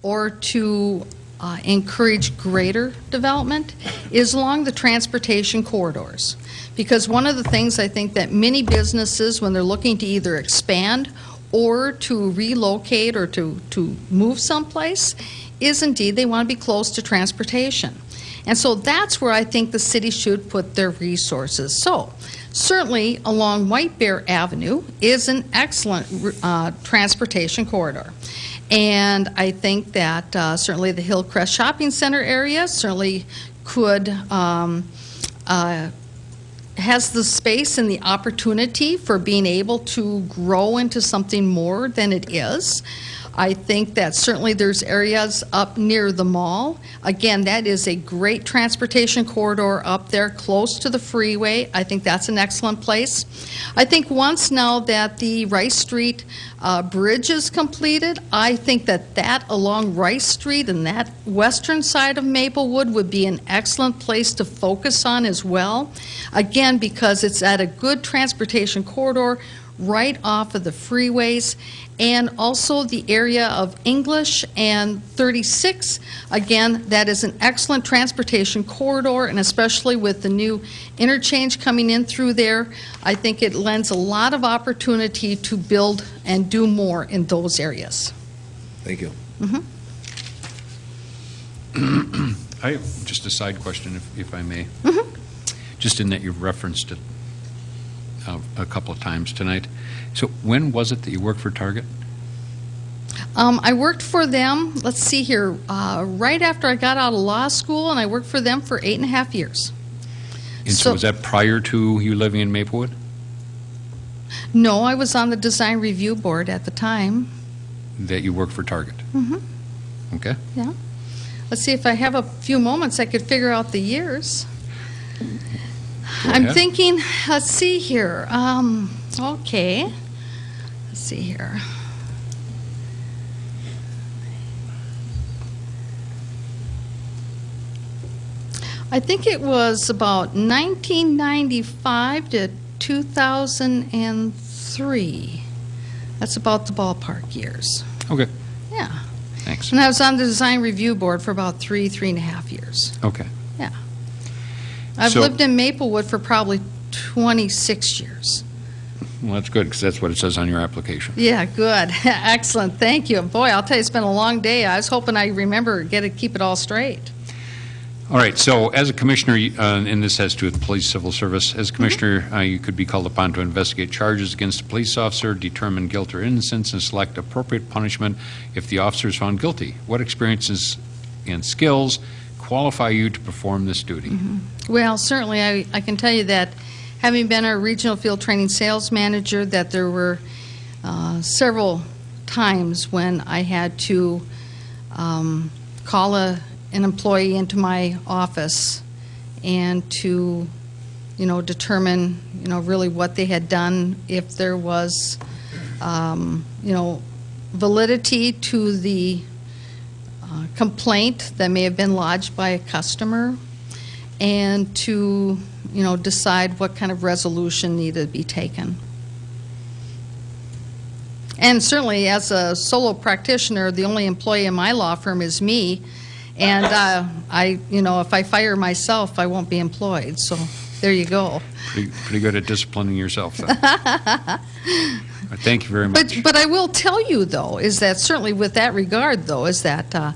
or to encourage greater development is along the transportation corridors. Because one of the things I think that many businesses, when they're looking to either expand or to relocate or to move someplace, is indeed they want to be close to transportation. And so that's where I think the city should put their resources. So certainly along White Bear Avenue is an excellent transportation corridor. And I think that certainly the Hillcrest Shopping Center area certainly could has the space and the opportunity for being able to grow into something more than it is. I think that certainly there's areas up near the mall. Again, that is a great transportation corridor up there close to the freeway. I think that's an excellent place. I think once now that the Rice Street bridge is completed, I think that that along Rice Street and that western side of Maplewood would be an excellent place to focus on as well. Again, because it's at a good transportation corridor right off of the freeways, and also the area of English and 36. Again, that is an excellent transportation corridor, and especially with the new interchange coming in through there, I think it lends a lot of opportunity to build and do more in those areas. Thank you. I have just a side question, if I may. Just in that you've referenced it a couple of times tonight. So when was it that you worked for Target? I worked for them, let's see here, right after I got out of law school, and I worked for them for 8.5 years. And so was that prior to you living in Maplewood? No, I was on the design review board at the time. That you worked for Target? Okay. Yeah. Let's see, if I have a few moments, I could figure out the years. I'm thinking, let's see here. Okay. Let's see here. I think it was about 1995 to 2003. That's about the ballpark years. Okay. Yeah. Thanks. And I was on the design review board for about 3.5 years. Okay. Yeah. I've lived in Maplewood for probably 26 years. Well, that's good, because that's what it says on your application. Yeah, good. Excellent. Thank you. Boy, I'll tell you, it's been a long day. I was hoping I remember, keep it all straight. All right, so as a commissioner, and this has to do with police civil service, as a commissioner, you could be called upon to investigate charges against a police officer, determine guilt or innocence, and select appropriate punishment if the officer is found guilty. What experiences and skills qualify you to perform this duty? Well, certainly I can tell you that having been a regional field training sales manager, that there were several times when I had to call an employee into my office and to, determine, really what they had done, if there was, validity to the complaint that may have been lodged by a customer, and to, decide what kind of resolution needed to be taken. And certainly, as a solo practitioner, the only employee in my law firm is me, and if I fire myself, I won't be employed. So there you go. Pretty good at disciplining yourself, though. Thank you very much. But I will tell you, though, is that certainly with that regard, though, is that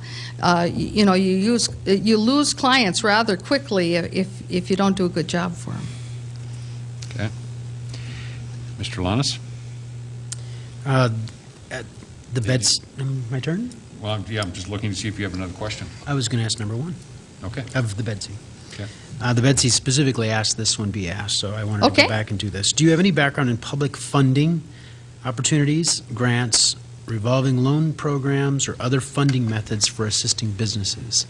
you lose clients rather quickly if you don't do a good job for them. Okay, Mr. Lannis. The beds. My turn. Well, yeah, I'm just looking to see if you have another question. I was going to ask number one. Okay. Of the Betsy. Okay. The Betsy specifically asked this one be asked, so I wanted to go back and do this. Do you have any background in public funding opportunities, grants, revolving loan programs, or other funding methods for assisting businesses?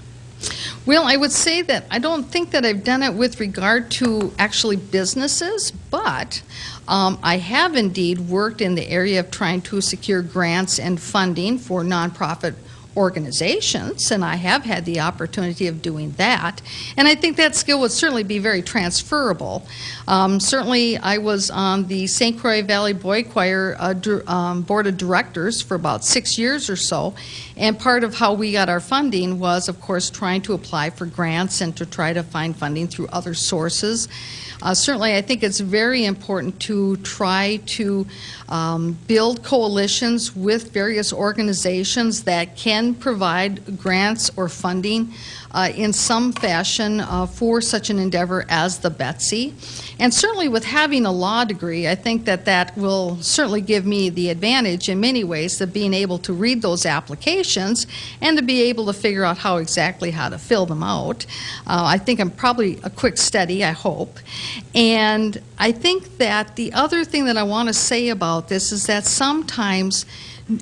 Well, I would say that I don't think that I've done it with regard to actually businesses, but I have indeed worked in the area of trying to secure grants and funding for nonprofit organizations, and I have had the opportunity of doing that. And I think that skill would certainly be very transferable. Certainly, I was on the St. Croix Valley Boy Choir Board of Directors for about 6 years or so, and part of how we got our funding was, of course, trying to apply for grants and to try to find funding through other sources. Certainly, I think it's very important to try to build coalitions with various organizations that can provide grants or funding in some fashion for such an endeavor as the Betsy. And certainly with having a law degree, I think that that will certainly give me the advantage in many ways of being able to read those applications and to be able to figure out how to fill them out. I think I'm probably a quick study, I hope. And I think that the other thing that I want to say about this is that sometimes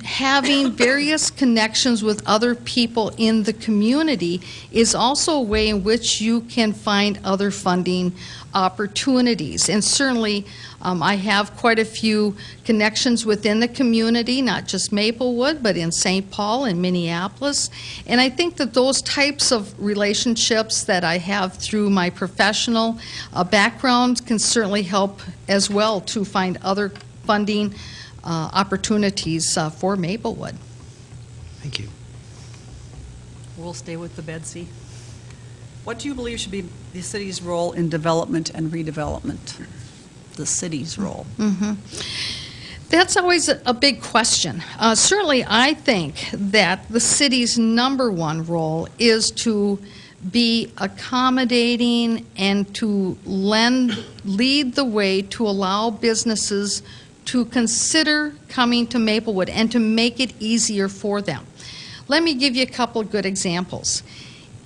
having various connections with other people in the community is also a way in which you can find other funding opportunities. And certainly I have quite a few connections within the community, not just Maplewood, but in St. Paul and Minneapolis. And I think that those types of relationships that I have through my professional background can certainly help as well to find other funding opportunities for Maplewood. Thank you. We'll stay with the Betsy. What do you believe should be the city's role in development and redevelopment? The city's role. That's always a big question. Certainly, I think that the city's number one role is to be accommodating and to lead the way to allow businesses to consider coming to Maplewood and to make it easier for them. Let me give you a couple of good examples.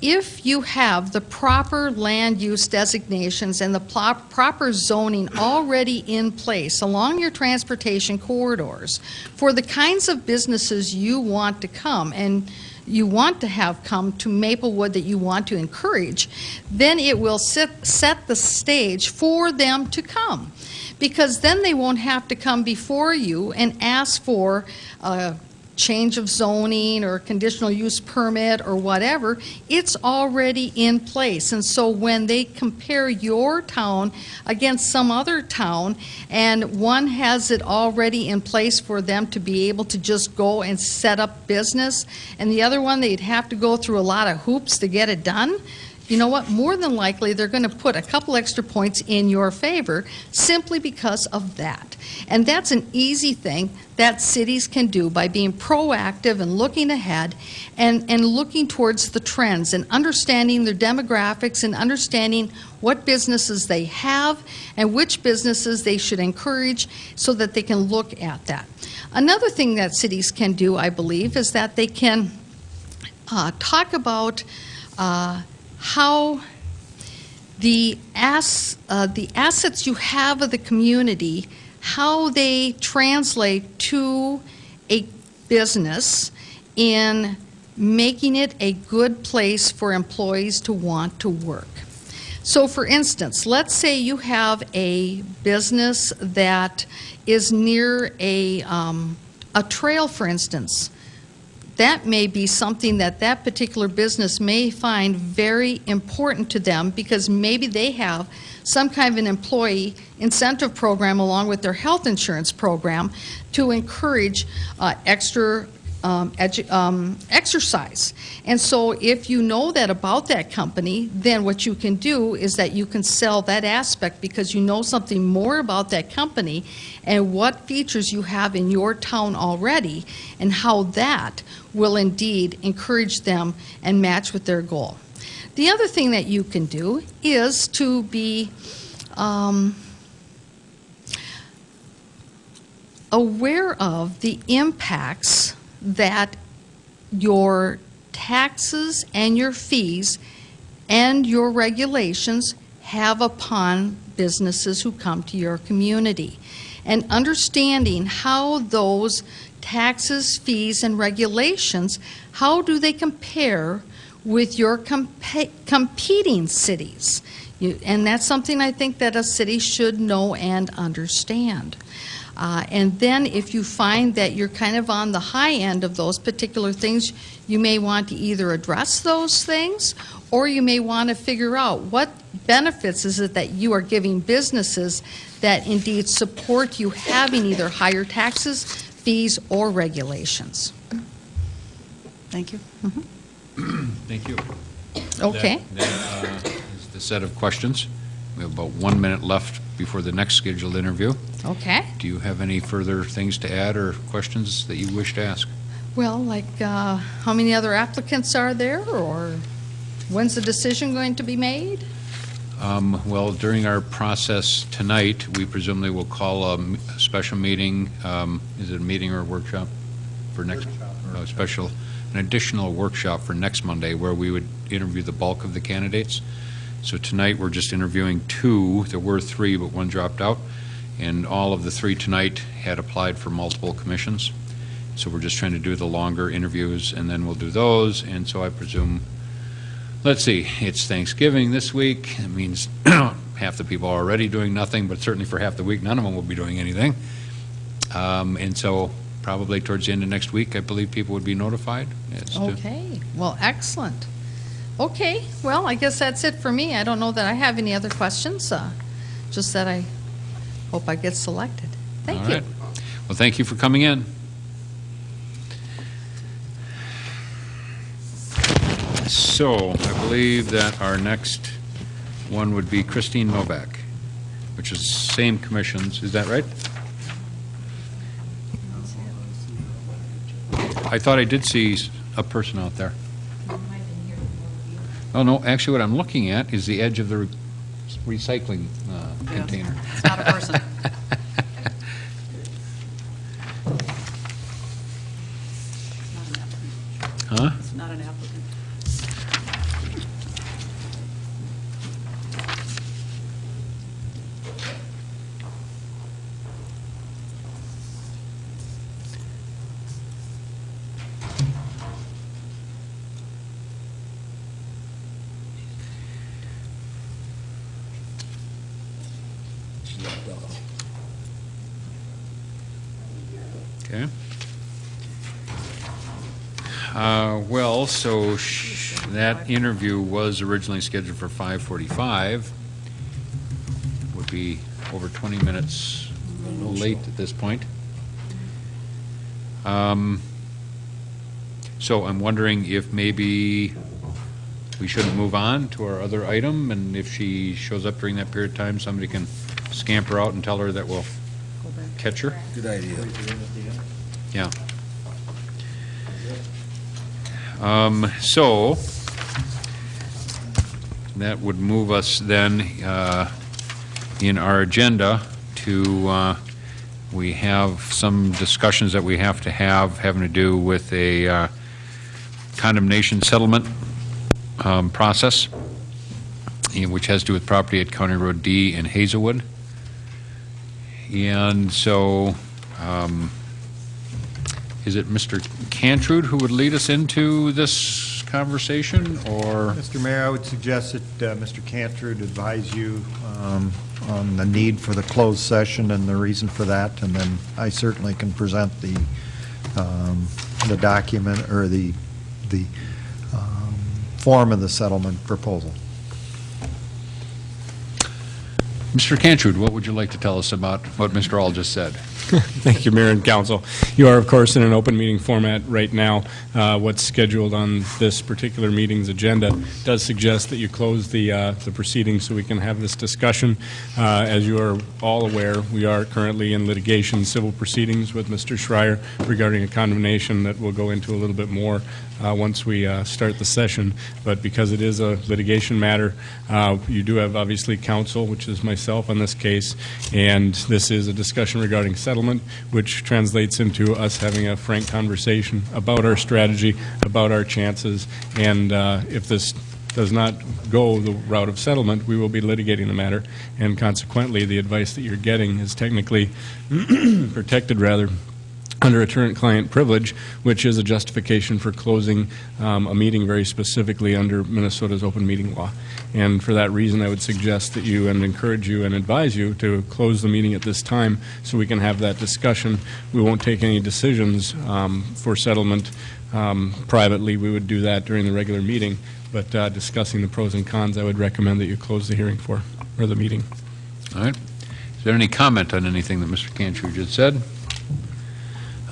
If you have the proper land use designations and the proper zoning already in place along your transportation corridors for the kinds of businesses you want to come and you want to have come to Maplewood that you want to encourage, then it will set the stage for them to come. Because then they won't have to come before you and ask for a change of zoning or conditional use permit or whatever. It's already in place. And so when they compare your town against some other town and one has it already in place for them to be able to just go and set up business, and the other one they'd have to go through a lot of hoops to get it done, you know what? More than likely, they're going to put a couple extra points in your favor simply because of that. And that's an easy thing that cities can do by being proactive and looking ahead and looking towards the trends and understanding their demographics and understanding what businesses they have and which businesses they should encourage so that they can look at that. Another thing that cities can do, I believe, is that they can talk about how the assets you have of the community, how they translate to a business in making it a good place for employees to want to work. So for instance, let's say you have a business that is near a trail, for instance. That may be something that that particular business may find very important to them because maybe they have some kind of an employee incentive program along with their health insurance program to encourage extra exercise. And so if you know that about that company, then what you can do is that you can sell that aspect because you know something more about that company and what features you have in your town already and how that will indeed encourage them and match with their goal. The other thing that you can do is to be aware of the impacts that your taxes and your fees and your regulations have upon businesses who come to your community. And understanding how those taxes, fees, and regulations, how do they compare with your competing cities? And that's something I think that a city should know and understand. And then if you find that you're kind of on the high end of those particular things, you may want to either address those things, or you may want to figure out what benefits is it that you are giving businesses that indeed support you having either higher taxes, fees, or regulations. Thank you. Thank you. Okay. That is the set of questions. We have about 1 minute left before the next scheduled interview. Okay. Do you have any further things to add or questions that you wish to ask? Well, like how many other applicants are there, or when's the decision going to be made? Well, during our process tonight, we presumably will call a special meeting. Is it a meeting or a workshop for next? An additional workshop for next Monday where we would interview the bulk of the candidates. So tonight we're just interviewing 2. There were 3, but 1 dropped out. And all of the 3 tonight had applied for multiple commissions. So we're just trying to do the longer interviews, and then we'll do those. And so I presume, let's see, it's Thanksgiving this week. It means half the people are already doing nothing, but certainly for half the week, none of them will be doing anything. And so probably towards the end of next week, I believe people would be notified. Okay. Well, excellent. Okay. Well, I guess that's it for me. I don't know that I have any other questions. Just that I hope I get selected. Thank you. All right. Well, thank you for coming in. So I believe that our next one would be Christine Novak, which is same commissions. Is that right? I thought I did see a person out there. Oh, no, actually what I'm looking at is the edge of the recycling container. It's not a person. Huh? It's not an applicant. Okay. Well, so that interview was originally scheduled for 5:45. Would be over 20 minutes late at this point. So I'm wondering if maybe we shouldn't move on to our other item, and if she shows up during that period of time, somebody can scamper out and tell her that we'll catch her. Good idea. Yeah. So that would move us then in our agenda to, we have some discussions that we have to have having to do with a condemnation settlement process, which has to do with property at County Road D in Hazelwood. And so, is it Mr. Cantrud who would lead us into this conversation, or? Mr. Mayor, I would suggest that Mr. Cantrud advise you on the need for the closed session and the reason for that, and then I certainly can present the document or the form of the settlement proposal. Mr. Cantrud, what would you like to tell us about what Mr. All just said? Thank you, Mayor and Council. You are, of course, in an open meeting format right now. What's scheduled on this particular meeting's agenda does suggest that you close the proceedings so we can have this discussion. As you are all aware, we are currently in litigation, civil proceedings with Mr. Schreier regarding a condemnation that we'll go into a little bit more once we start the session. But because it is a litigation matter, you do have obviously counsel, which is myself on this case, and this is a discussion regarding settlement, which translates into us having a frank conversation about our strategy, about our chances, and if this does not go the route of settlement, we will be litigating the matter, and consequently the advice that you're getting is technically protected rather under attorney-client privilege, which is a justification for closing a meeting very specifically under Minnesota's open meeting law. And for that reason, I would suggest that you and encourage you and advise you to close the meeting at this time so we can have that discussion. We won't take any decisions for settlement privately. We would do that during the regular meeting. But discussing the pros and cons, I would recommend that you close the hearing or the meeting. All right. Is there any comment on anything that Mr. Cantor just said?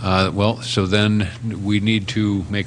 Well, so then we need to make